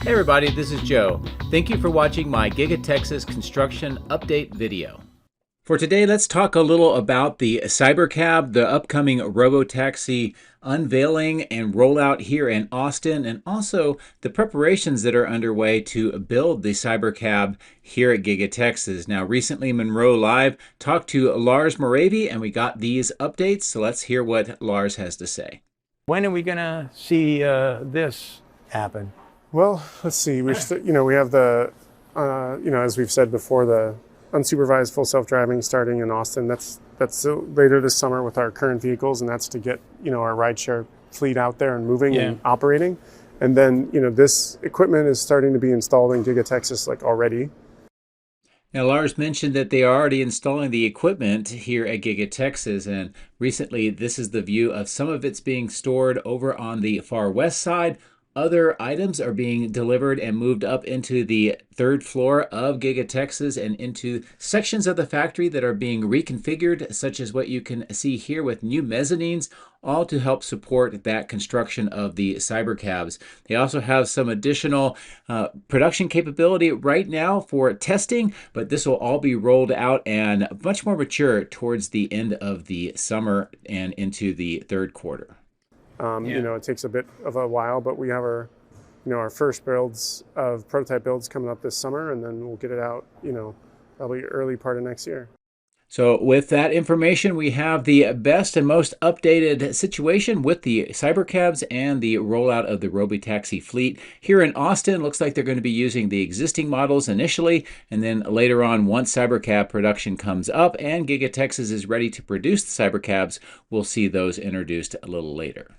Hey everybody, this is Joe. Thank you for watching my Giga Texas construction update video. For today, let's talk a little about the Cybercab, the upcoming Robotaxi unveiling and rollout here in Austin, and also the preparations that are underway to build the Cybercab here at Giga Texas. Now, recently Monroe Live talked to Lars and we got these updates, so let's hear what Lars has to say. When are we going to see this happen? Well, let's see. We have the, as we've said before, the unsupervised full self-driving starting in Austin. That's later this summer with our current vehicles, and that's to get our rideshare fleet out there and moving and operating. And then this equipment is starting to be installed in Giga Texas already. Now, Lars mentioned that they are already installing the equipment here at Giga Texas, and recently this is the view of some of it's being stored over on the far west side. Other items are being delivered and moved up into the third floor of Giga Texas and into sections of the factory that are being reconfigured, such as what you can see here with new mezzanines, all to help support that construction of the Cybercabs. They also have some additional production capability right now for testing, but this will all be rolled out and much more mature towards the end of the summer and into the third quarter. It takes a bit of a while, but we have our first prototype builds coming up this summer, and then we'll get it out, probably early part of next year. So with that information, we have the best and most updated situation with the Cybercabs and the rollout of the Robotaxi fleet. Here in Austin, looks like they're going to be using the existing models initially, and then later on, once Cybercab production comes up and Giga Texas is ready to produce the Cybercabs, we'll see those introduced a little later.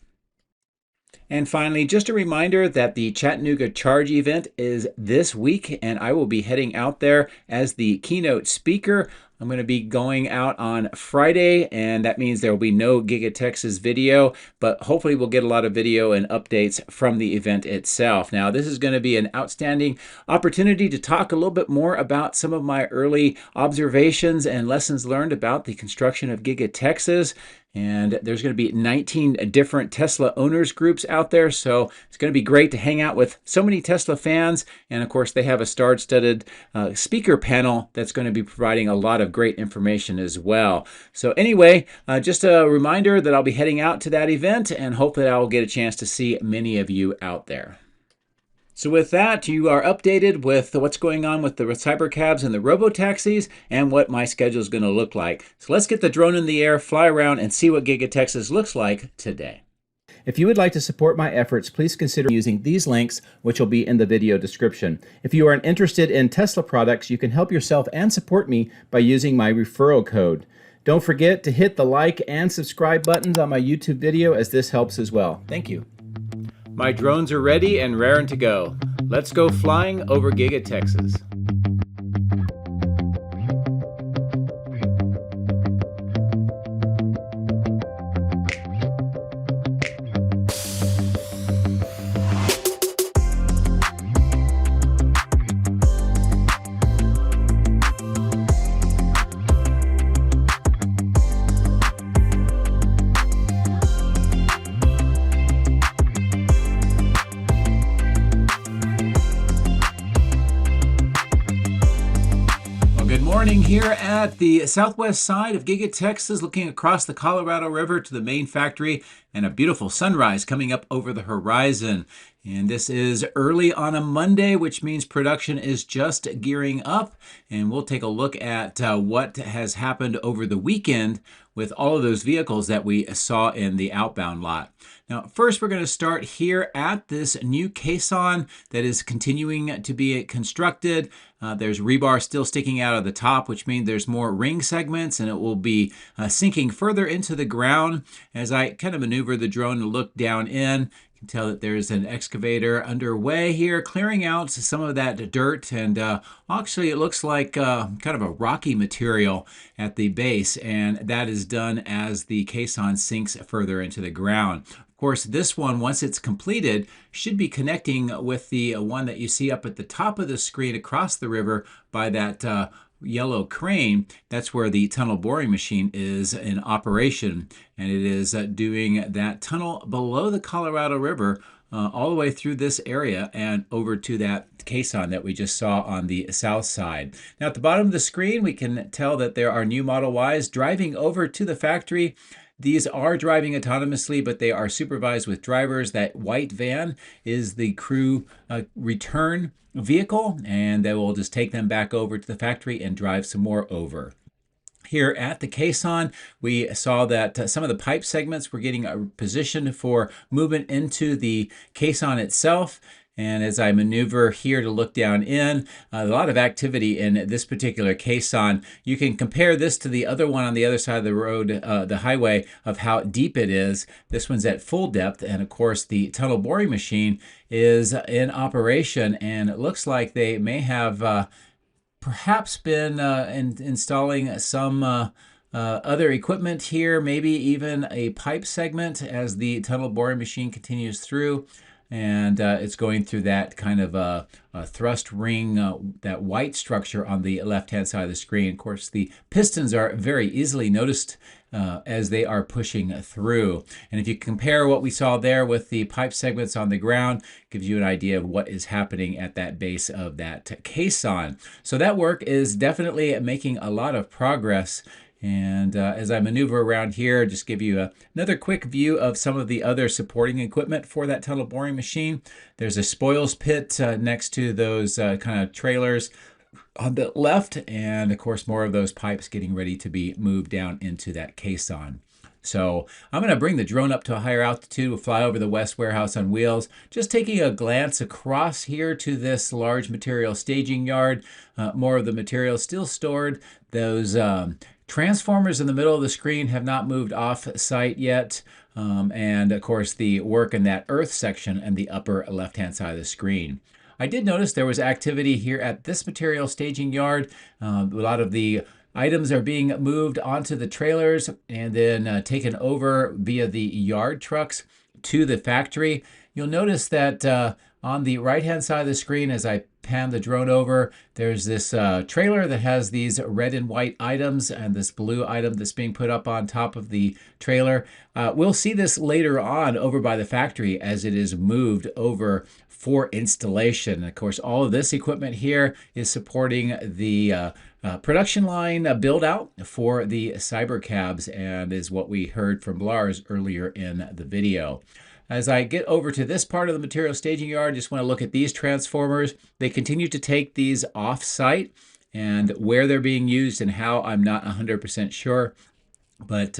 And finally, just a reminder that the Chattanooga Charge event is this week, and I will be heading out there as the keynote speaker. I'm going to be going out on Friday, and that means there will be no Giga Texas video, but hopefully we'll get a lot of video and updates from the event itself. Now, this is going to be an outstanding opportunity to talk a little bit more about some of my early observations and lessons learned about the construction of Giga Texas. And there's going to be 19 different Tesla owners groups out there, so it's going to be great to hang out with so many Tesla fans. And of course, they have a star-studded speaker panel that's going to be providing a lot of great information as well. So anyway, just a reminder that I'll be heading out to that event, and hope that I'll get a chance to see many of you out there. So with that, you are updated with what's going on with the Cybercabs and the Robotaxis and what my schedule is going to look like. So let's get the drone in the air, fly around, and see what Giga Texas looks like today. If you would like to support my efforts, please consider using these links, which will be in the video description. If you are interested in Tesla products, you can help yourself and support me by using my referral code. Don't forget to hit the like and subscribe buttons on my YouTube video, as this helps as well. Thank you. My drones are ready and raring to go. Let's go flying over Giga Texas. Morning here at the southwest side of Giga Texas, looking across the Colorado River to the main factory, and a beautiful sunrise coming up over the horizon. And this is early on a Monday, which means production is just gearing up. And we'll take a look at what has happened over the weekend with all of those vehicles that we saw in the outbound lot. Now, first, we're going to start here at this new caisson that is continuing to be constructed. There's rebar still sticking out of the top, which means there's more ring segments, and it will be sinking further into the ground. As I kind of maneuver the drone to look down in, you can tell that there's an excavator underway here, clearing out some of that dirt, and actually it looks like kind of a rocky material at the base, and that is done as the caisson sinks further into the ground. Of course, this one, once it's completed, should be connecting with the one that you see up at the top of the screen across the river by that yellow crane. That's where the tunnel boring machine is in operation, and it is doing that tunnel below the Colorado River all the way through this area and over to that caisson that we just saw on the south side. Now at the bottom of the screen, we can tell that there are new Model Ys driving over to the factory. These are driving autonomously, but they are supervised with drivers. That white van is the crew return vehicle, and they will just take them back over to the factory and drive some more over. Here at the caisson, we saw that some of the pipe segments were getting positioned for movement into the caisson itself. And as I maneuver here to look down in, a lot of activity in this particular caisson. You can compare this to the other one on the other side of the road, the highway, of how deep it is. This one's at full depth, and of course the tunnel boring machine is in operation, and it looks like they may have perhaps been installing some other equipment here, maybe even a pipe segment as the tunnel boring machine continues through. And it's going through that kind of a thrust ring, that white structure on the left-hand side of the screen. Of course, the pistons are very easily noticed as they are pushing through. And if you compare what we saw there with the pipe segments on the ground, gives you an idea of what is happening at that base of that caisson. So that work is definitely making a lot of progress. And as I maneuver around here, just give you another quick view of some of the other supporting equipment for that tunnel boring machine. There's a spoils pit next to those kind of trailers on the left, and of course more of those pipes getting ready to be moved down into that caisson. So I'm going to bring the drone up to a higher altitude. We'll fly over the West Warehouse on wheels, just taking a glance across here to this large material staging yard. More of the material still stored. Those transformers in the middle of the screen have not moved off site yet. And of course the work in that earth section and the upper left-hand side of the screen. I did notice there was activity here at this material staging yard. A lot of the items are being moved onto the trailers and then taken over via the yard trucks to the factory. You'll notice that on the right-hand side of the screen, as I pan the drone over, there's this trailer that has these red and white items and this blue item that's being put up on top of the trailer. We'll see this later on over by the factory as it is moved over for installation. And of course, all of this equipment here is supporting the production line build out for the Cybercabs, and is what we heard from Lars earlier in the video. As I get over to this part of the material staging yard, just want to look at these transformers. They continue to take these off-site, and where they're being used and how, I'm not 100% sure. But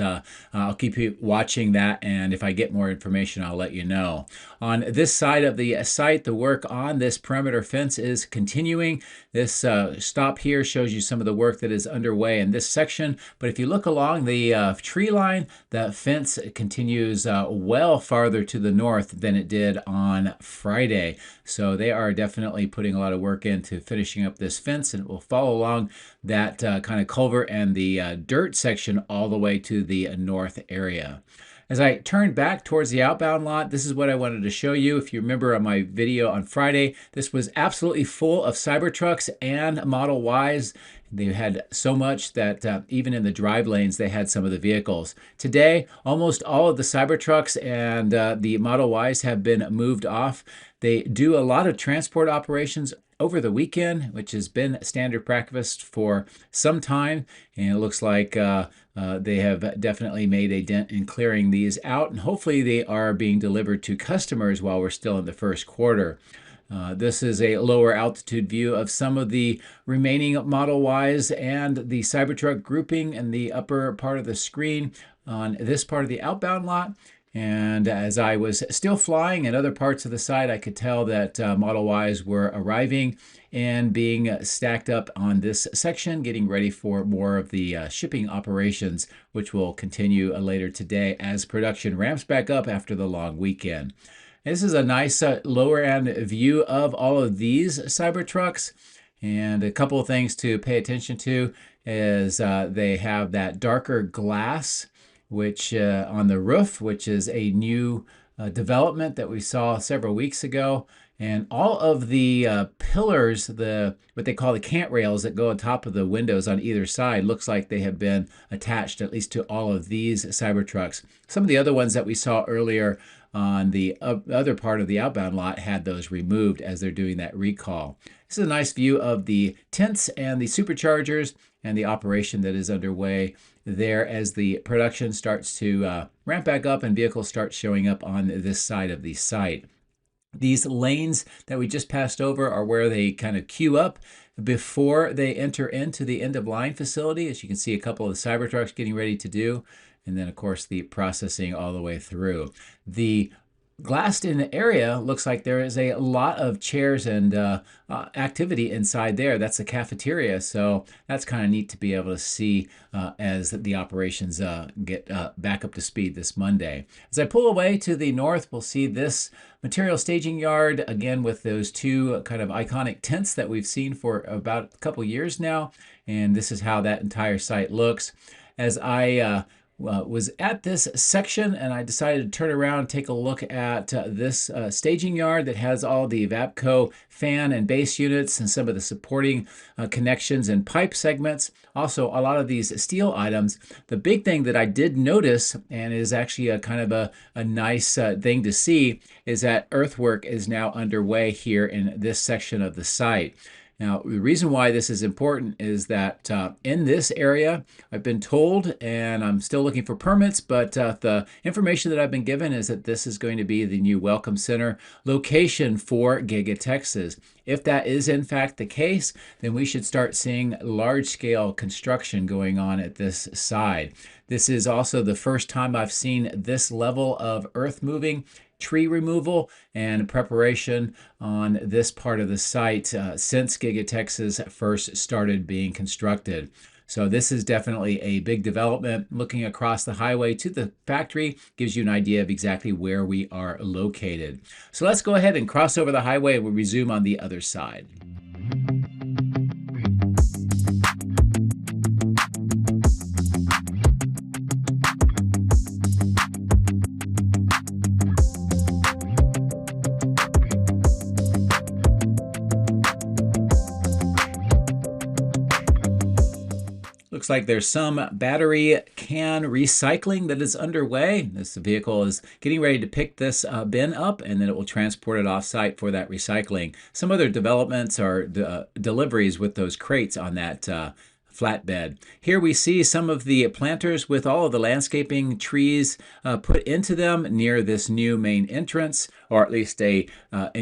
I'll keep you watching that, and if I get more information, I'll let you know. On this side of the site, the work on this perimeter fence is continuing. This stop here shows you some of the work that is underway in this section. But if you look along the tree line, that fence continues well farther to the north than it did on Friday. So they are definitely putting a lot of work into finishing up this fence, and it will follow along that kind of culvert and the dirt section all the way to the north area. As I turn back towards the outbound lot, this is what I wanted to show you. If you remember on my video on Friday, this was absolutely full of Cybertrucks and Model Ys. They had so much that even in the drive lanes, they had some of the vehicles. Today, almost all of the Cybertrucks and the Model Ys have been moved off. They do a lot of transport operations over the weekend, which has been standard practice for some time, and it looks like they have definitely made a dent in clearing these out, and hopefully they are being delivered to customers while we're still in the first quarter. This is a lower altitude view of some of the remaining Model Ys and the Cybertruck grouping in the upper part of the screen on this part of the outbound lot. And as I was still flying in other parts of the site, I could tell that Model Ys were arriving and being stacked up on this section, getting ready for more of the shipping operations, which will continue later today as production ramps back up after the long weekend. This is a nice lower end view of all of these Cybertrucks. And a couple of things to pay attention to is they have that darker glass which on the roof, which is a new development that we saw several weeks ago. And all of the pillars, what they call the cant rails that go on top of the windows on either side, looks like they have been attached at least to all of these Cybertrucks. Some of the other ones that we saw earlier on the other part of the outbound lot had those removed as they're doing that recall. This is a nice view of the tents and the superchargers and the operation that is underway there as the production starts to ramp back up and vehicles start showing up on this side of the site. These lanes that we just passed over are where they kind of queue up before they enter into the end-of-line facility, as you can see a couple of the Cybertrucks getting ready to do, and then of course the processing all the way through. The glassed-in area looks like there is a lot of chairs and activity inside there. That's the cafeteria, so that's kind of neat to be able to see as the operations get back up to speed this Monday. As I pull away to the north, we'll see this material staging yard, again with those two kind of iconic tents that we've seen for about a couple years now, and this is how that entire site looks. As I was at this section and I decided to turn around and take a look at this staging yard that has all the Vapco fan and base units and some of the supporting connections and pipe segments. Also, a lot of these steel items. The big thing that I did notice, and is actually a kind of a nice thing to see, is that earthwork is now underway here in this section of the site. Now, the reason why this is important is that in this area, I've been told, and I'm still looking for permits, but the information that I've been given is that this is going to be the new Welcome Center location for Giga Texas. If that is in fact the case, then we should start seeing large-scale construction going on at this side. This is also the first time I've seen this level of earth moving, tree removal, and preparation on this part of the site since Giga Texas first started being constructed. So this is definitely a big development. Looking across the highway to the factory gives you an idea of exactly where we are located. So let's go ahead and cross over the highway and we'll resume on the other side. Looks like there's some battery can recycling that is underway. This vehicle is getting ready to pick this bin up, and then it will transport it off-site for that recycling. Some other developments are deliveries with those crates on that flatbed. Here we see some of the planters with all of the landscaping trees put into them near this new main entrance, or at least a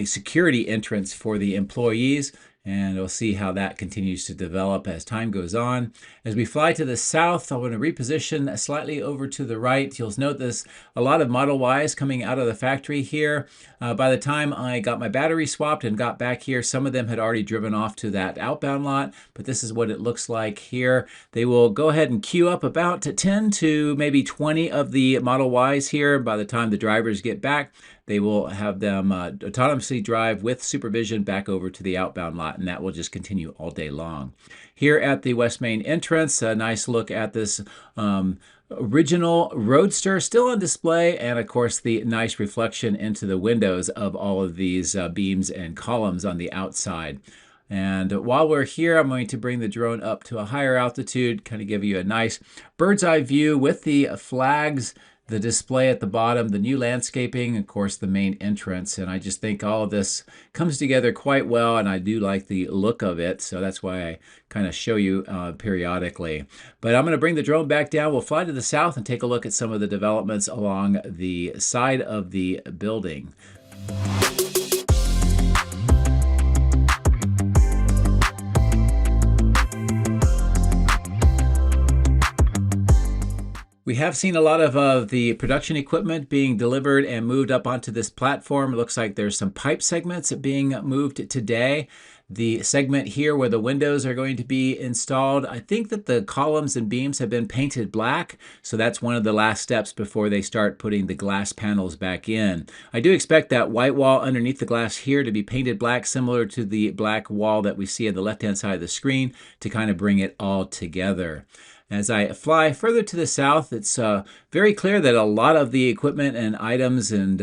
security entrance for the employees. And we'll see how that continues to develop as time goes on. As we fly to the south, I want to reposition slightly over to the right. You'll notice a lot of Model Ys coming out of the factory here. By the time I got my battery swapped and got back here, some of them had already driven off to that outbound lot, but this is what it looks like here. They will go ahead and queue up about 10 to maybe 20 of the Model Ys here. By the time the drivers get back, they will have them autonomously drive with supervision back over to the outbound lot, and that will just continue all day long. Here at the West Main entrance, a nice look at this original Roadster still on display, and of course the nice reflection into the windows of all of these beams and columns on the outside. And while we're here, I'm going to bring the drone up to a higher altitude, kind of give you a nice bird's eye view with the flags, the display at the bottom, the new landscaping, of course, the main entrance. And I just think all of this comes together quite well, and I do like the look of it. So that's why I kind of show you periodically. But I'm going to bring the drone back down. We'll fly to the south and take a look at some of the developments along the side of the building. We have seen a lot of the production equipment being delivered and moved up onto this platform. It looks like there's some pipe segments being moved today. The segment here where the windows are going to be installed, I think that the columns and beams have been painted black, so that's one of the last steps before they start putting the glass panels back in. I do expect that white wall underneath the glass here to be painted black, similar to the black wall that we see on the left-hand side of the screen, to kind of bring it all together. As I fly further to the south, it's very clear that a lot of the equipment and items and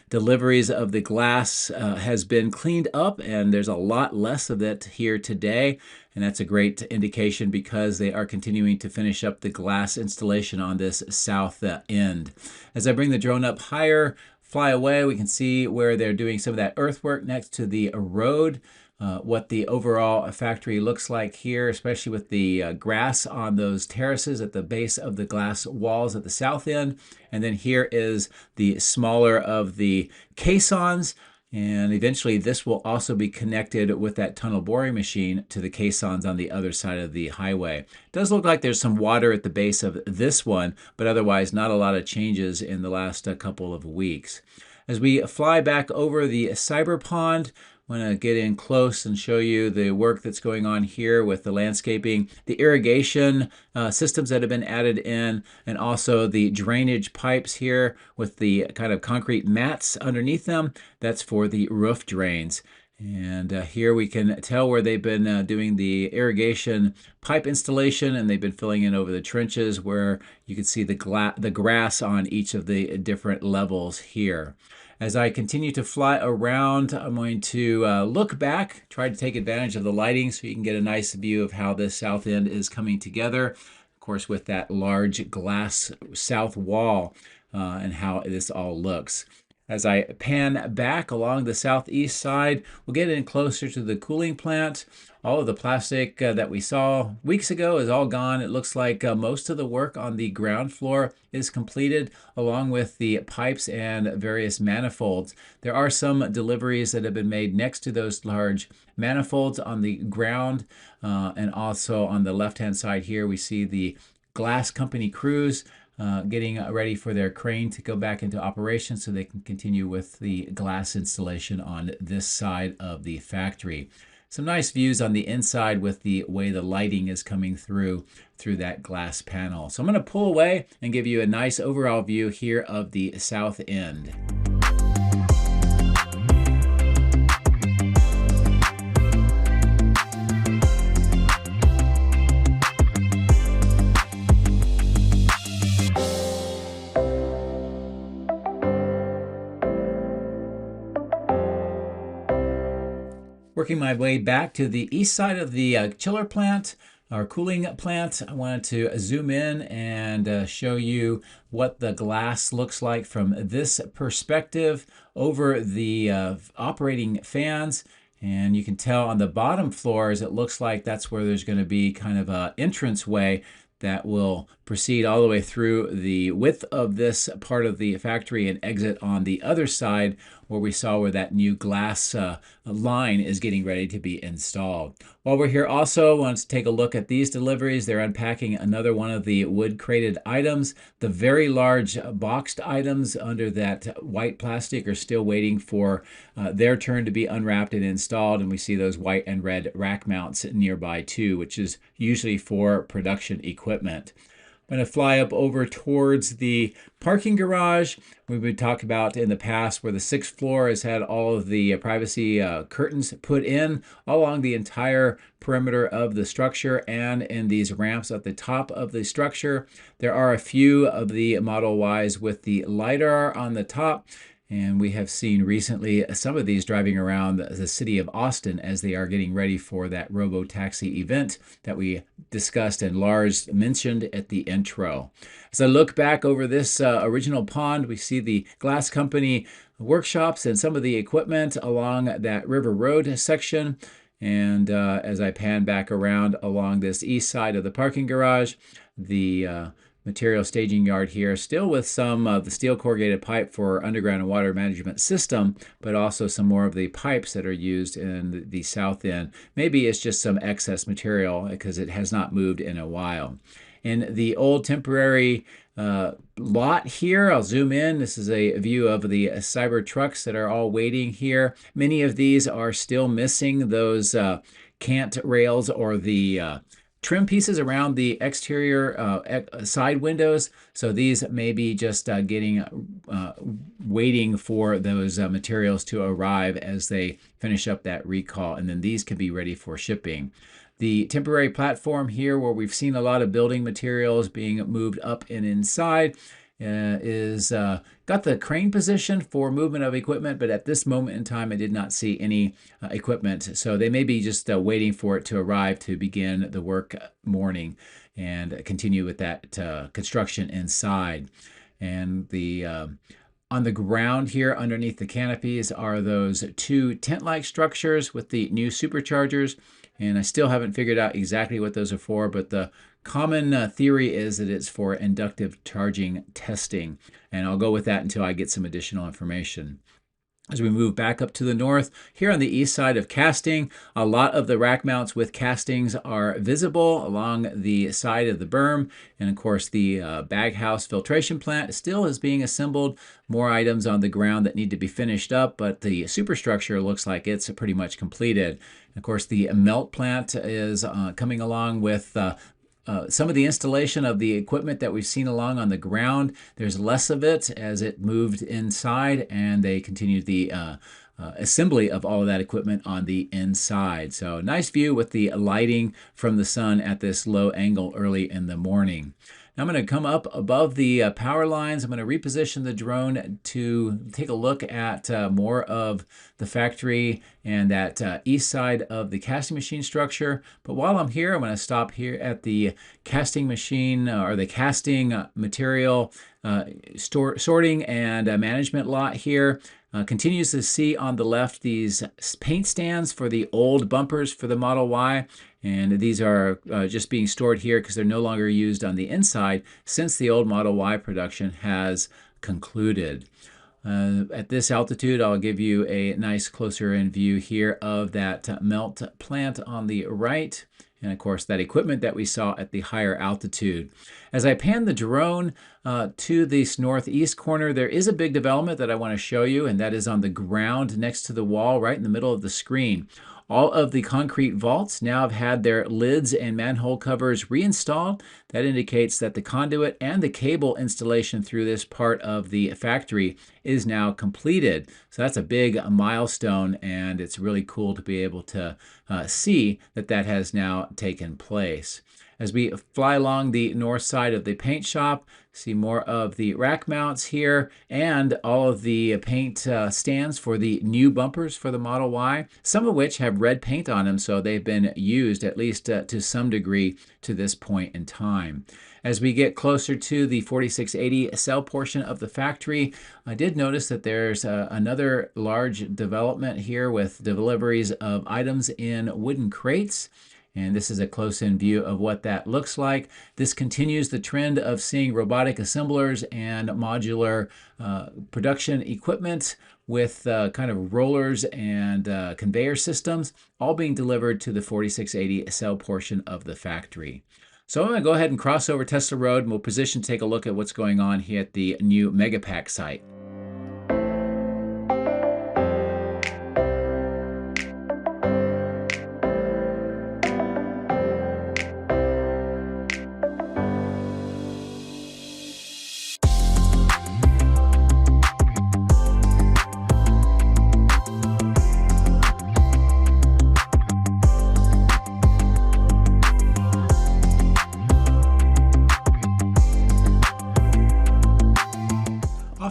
deliveries of the glass has been cleaned up, and there's a lot less of it here today. And that's a great indication because they are continuing to finish up the glass installation on this south end. As I bring the drone up higher, fly away, we can see where they're doing some of that earthwork next to the road. What the overall factory looks like here, especially with the grass on those terraces at the base of the glass walls at the south end. And then here is the smaller of the caissons. And eventually this will also be connected with that tunnel boring machine to the caissons on the other side of the highway. It does look like there's some water at the base of this one, but otherwise not a lot of changes in the last couple of weeks. As we fly back over the cyber pond, I want to get in close and show you the work that's going on here with the landscaping, the irrigation systems that have been added in, and also the drainage pipes here with the kind of concrete mats underneath them. That's for the roof drains. And here we can tell where they've been doing the irrigation pipe installation, and they've been filling in over the trenches where you can see the grass on each of the different levels here. As I continue to fly around, I'm going to look back, try to take advantage of the lighting so you can get a nice view of how this south end is coming together. Of course, with that large glass south wall and how this all looks. As I pan back along the southeast side, we'll get in closer to the cooling plant. All of the plastic that we saw weeks ago is all gone. It looks like most of the work on the ground floor is completed, along with the pipes and various manifolds. There are some deliveries that have been made next to those large manifolds on the ground, and also on the left-hand side here, we see the glass company crews getting ready for their crane to go back into operation so they can continue with the glass installation on this side of the factory. Some nice views on the inside with the way the lighting is coming through that glass panel. So I'm going to pull away and give you a nice overall view here of the south end. Working my way back to the east side of the chiller plant, our cooling plant, I wanted to zoom in and show you what the glass looks like from this perspective over the operating fans. And you can tell on the bottom floors, it looks like that's where there's going to be kind of an entranceway that will proceed all the way through the width of this part of the factory and exit on the other side where we saw where that new glass line is getting ready to be installed. While we're here also, I want to take a look at these deliveries. They're unpacking another one of the wood crated items. The very large boxed items under that white plastic are still waiting for their turn to be unwrapped and installed, and we see those white and red rack mounts nearby too, which is usually for production equipment. I'm going to fly up over towards the parking garage. We would talk about in the past where the 6th floor has had all of the privacy curtains put in all along the entire perimeter of the structure and in these ramps at the top of the structure. There are a few of the Model Ys with the LiDAR on the top. And we have seen recently some of these driving around the city of Austin as they are getting ready for that Robotaxi event that we discussed and Lars mentioned at the intro. As I look back over this original pond, we see the glass company workshops and some of the equipment along that River Road section. And as I pan back around along this east side of the parking garage, the material staging yard here, still with some of the steel corrugated pipe for underground and water management system, but also some more of the pipes that are used in the south end. Maybe it's just some excess material because it has not moved in a while. In the old temporary lot here, I'll zoom in. This is a view of the Cyber trucks that are all waiting here. Many of these are still missing those cant rails or the trim pieces around the exterior side windows. So these may be just waiting for those materials to arrive as they finish up that recall, and then these can be ready for shipping. The temporary platform here where we've seen a lot of building materials being moved up and inside is got the crane position for movement of equipment, but at this moment in time I did not see any equipment, so they may be just waiting for it to arrive to begin the work morning and continue with that construction inside. And the On the ground here underneath the canopies are those two tent-like structures with the new superchargers. And I still haven't figured out exactly what those are for, but the common theory is that it's for inductive charging testing. And I'll go with that until I get some additional information. As we move back up to the north, here on the east side of casting, a lot of the rack mounts with castings are visible along the side of the berm. And of course, the baghouse filtration plant still is being assembled. More items on the ground that need to be finished up, but the superstructure looks like it's pretty much completed. Of course, the melt plant is coming along with some of the installation of the equipment that we've seen along on the ground. There's less of it as it moved inside, and they continued the assembly of all of that equipment on the inside. So nice view with the lighting from the sun at this low angle early in the morning. Now I'm going to come up above the power lines. I'm going to reposition the drone to take a look at more of the factory and that east side of the casting machine structure. But while I'm here, I'm going to stop here at the casting machine or the casting material sorting and management lot here. Continues to see on the left these paint stands for the old bumpers for the Model Y. And these are just being stored here because they're no longer used on the inside since the old Model Y production has concluded. At this altitude, I'll give you a nice closer in view here of that melt plant on the right. And of course, that equipment that we saw at the higher altitude. As I pan the drone to this northeast corner, there is a big development that I want to show you, and that is on the ground next to the wall, right in the middle of the screen. All of the concrete vaults now have had their lids and manhole covers reinstalled. That indicates that the conduit and the cable installation through this part of the factory is now completed. So that's a big milestone, and it's really cool to be able to see that that has now taken place. As we fly along the north side of the paint shop, see more of the rack mounts here and all of the paint stands for the new bumpers for the Model Y, some of which have red paint on them, so they've been used at least to some degree to this point in time. As we get closer to the 4680 cell portion of the factory, I did notice that there's another large development here with deliveries of items in wooden crates. And this is a close-in view of what that looks like. This continues the trend of seeing robotic assemblers and modular production equipment with kind of rollers and conveyor systems, all being delivered to the 4680 cell portion of the factory. So I'm going to go ahead and cross over Tesla Road, and we'll position to take a look at what's going on here at the new Megapack site.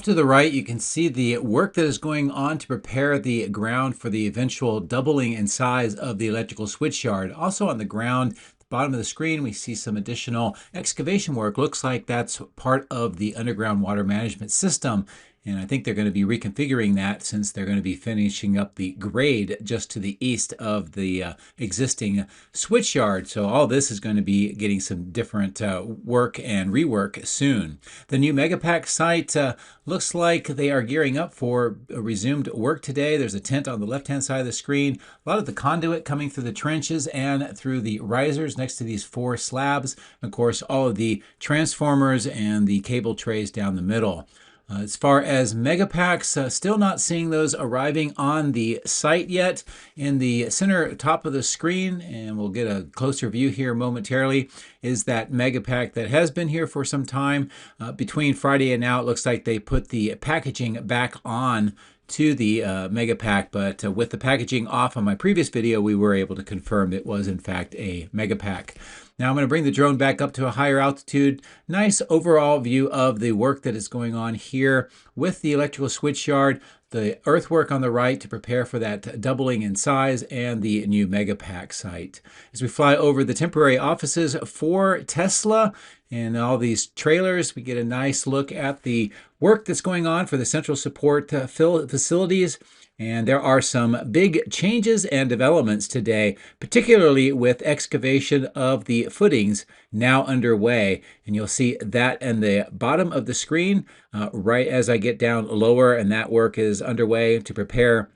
To the right, you can see the work that is going on to prepare the ground for the eventual doubling in size of the electrical switch yard. Also on the ground, at the bottom of the screen, we see some additional excavation work. Looks like that's part of the underground water management system. And I think they're going to be reconfiguring that since they're going to be finishing up the grade just to the east of the existing switch yard. So all this is going to be getting some different work and rework soon. The new Megapack site looks like they are gearing up for resumed work today. There's a tent on the left-hand side of the screen. A lot of the conduit coming through the trenches and through the risers next to these 4 slabs. Of course, all of the transformers and the cable trays down the middle. As far as Megapacks, still not seeing those arriving on the site yet. In the center top of the screen, and we'll get a closer view here momentarily, is that Megapack that has been here for some time. Between Friday and now, it looks like they put the packaging back on to the Megapack, but with the packaging off on my previous video, we were able to confirm it was in fact a Megapack. Now I'm going to bring the drone back up to a higher altitude. Nice overall view of the work that is going on here with the electrical switch yard, the earthwork on the right to prepare for that doubling in size, and the new Megapack site. As we fly over the temporary offices for Tesla, And all these trailers, we get a nice look at the work that's going on for the central support facilities. And there are some big changes and developments today, particularly with excavation of the footings now underway. And you'll see that in the bottom of the screen right as I get down lower, and that work is underway to prepare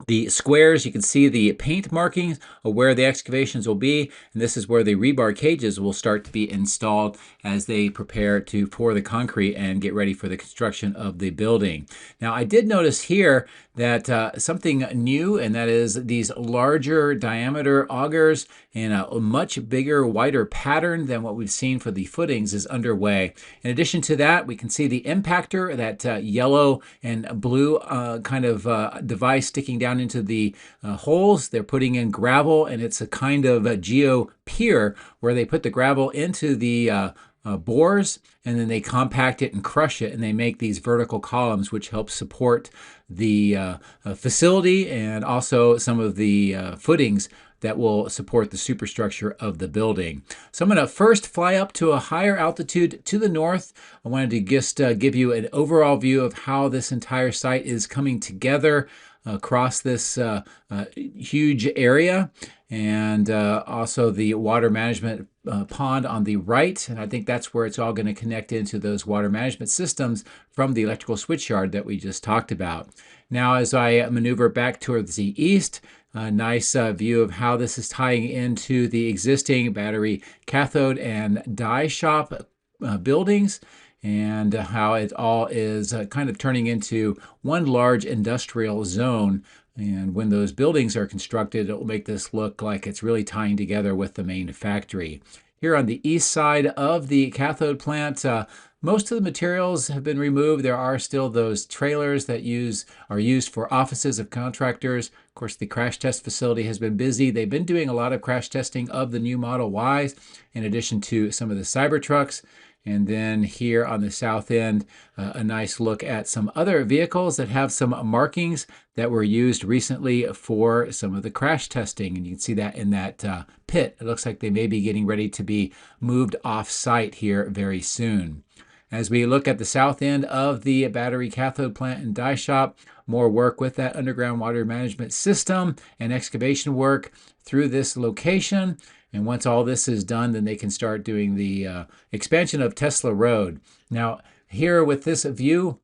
the squares. You can see the paint markings of where the excavations will be, and this is where the rebar cages will start to be installed as they prepare to pour the concrete and get ready for the construction of the building. Now, I did notice here that something new, and that is these larger diameter augers and a much bigger, wider pattern than what we've seen for the footings is underway. In addition to that, we can see the impactor, that yellow and blue kind of device sticking down into the holes. They're putting in gravel, and it's a kind of a geo-pier where they put the gravel into the bores, and then they compact it and crush it, and they make these vertical columns which help support the facility and also some of the footings that will support the superstructure of the building. So I'm going to first fly up to a higher altitude to the north. I wanted to just give you an overall view of how this entire site is coming together across this huge area, and also the water management pond on the right. And I think that's where it's all going to connect into those water management systems from the electrical switchyard that we just talked about. Now, as I maneuver back towards the east, a nice view of how this is tying into the existing battery cathode and die shop buildings, and how it all is kind of turning into one large industrial zone. And when those buildings are constructed, it will make this look like it's really tying together with the main factory. Here on the east side of the cathode plant, most of the materials have been removed. There are still those trailers that are used for offices of contractors. Of course, the crash test facility has been busy. They've been doing a lot of crash testing of the new Model Ys, in addition to some of the Cybertrucks. And then here on the south end, a nice look at some other vehicles that have some markings that were used recently for some of the crash testing. And you can see that in that pit. It looks like they may be getting ready to be moved off-site here very soon. As we look at the south end of the battery cathode plant and die shop, more work with that underground water management system and excavation work through this location. And once all this is done, then they can start doing the expansion of Tesla Road. Now, here with this view,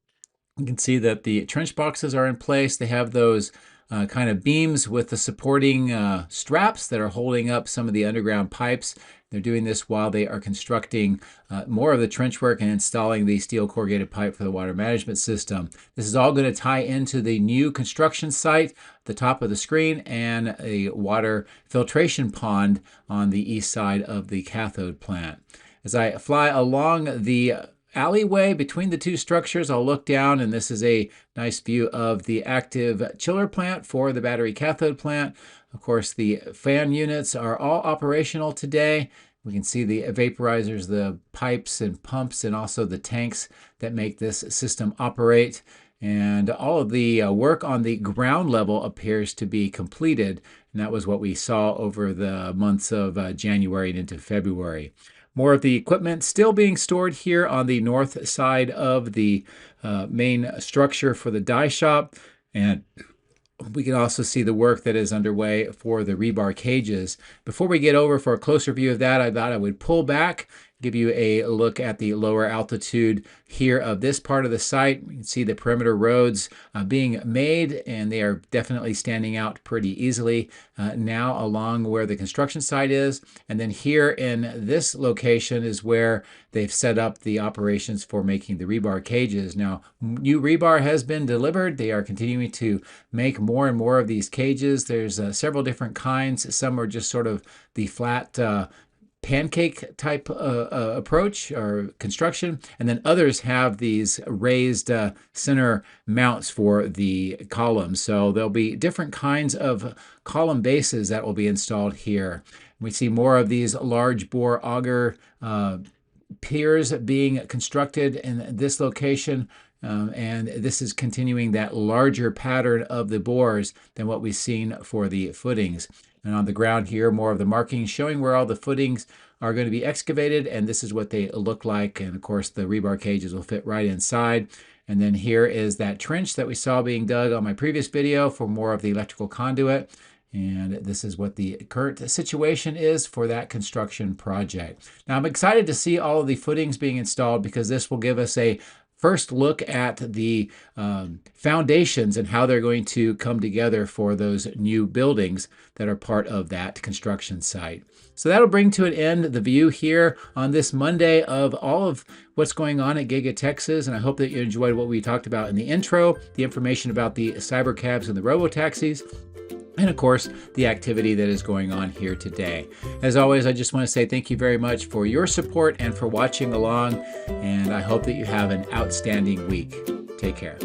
you can see that the trench boxes are in place. They have those kind of beams with the supporting straps that are holding up some of the underground pipes. They're doing this while they are constructing more of the trench work and installing the steel corrugated pipe for the water management system. This is all going to tie into the new construction site at the top of the screen and a water filtration pond on the east side of the cathode plant. As I fly along the alleyway between the two structures, I'll look down, and this is a nice view of the active chiller plant for the battery cathode plant. Of course, the fan units are all operational today. We can see the vaporizers, the pipes and pumps, and also the tanks that make this system operate. And all of the work on the ground level appears to be completed. And that was what we saw over the months of January and into February. More of the equipment still being stored here on the north side of the main structure for the die shop. And we can also see the work that is underway for the rebar cages. Before we get over for a closer view of that, I thought I would pull back, give you a look at the lower altitude here of this part of the site. You can see the perimeter roads being made, and they are definitely standing out pretty easily now along where the construction site is. And then here in this location is where they've set up the operations for making the rebar cages. Now, new rebar has been delivered. They are continuing to make more and more of these cages. There's several different kinds. Some are just sort of the flat pancake type approach or construction, and then others have these raised center mounts for the columns. So there'll be different kinds of column bases that will be installed here. We see more of these large bore auger piers being constructed in this location. And this is continuing that larger pattern of the bores than what we've seen for the footings. And on the ground here, more of the markings showing where all the footings are going to be excavated, and this is what they look like. And of course, the rebar cages will fit right inside. And then here is that trench that we saw being dug on my previous video for more of the electrical conduit. And this is what the current situation is for that construction project. Now, I'm excited to see all of the footings being installed because this will give us a first look at the foundations and how they're going to come together for those new buildings that are part of that construction site. So that'll bring to an end the view here on this Monday of all of what's going on at Giga Texas. And I hope that you enjoyed what we talked about in the intro, the information about the Cybercabs and the Robotaxis, and of course, the activity that is going on here today. As always, I just want to say thank you very much for your support and for watching along. And I hope that you have an outstanding week. Take care.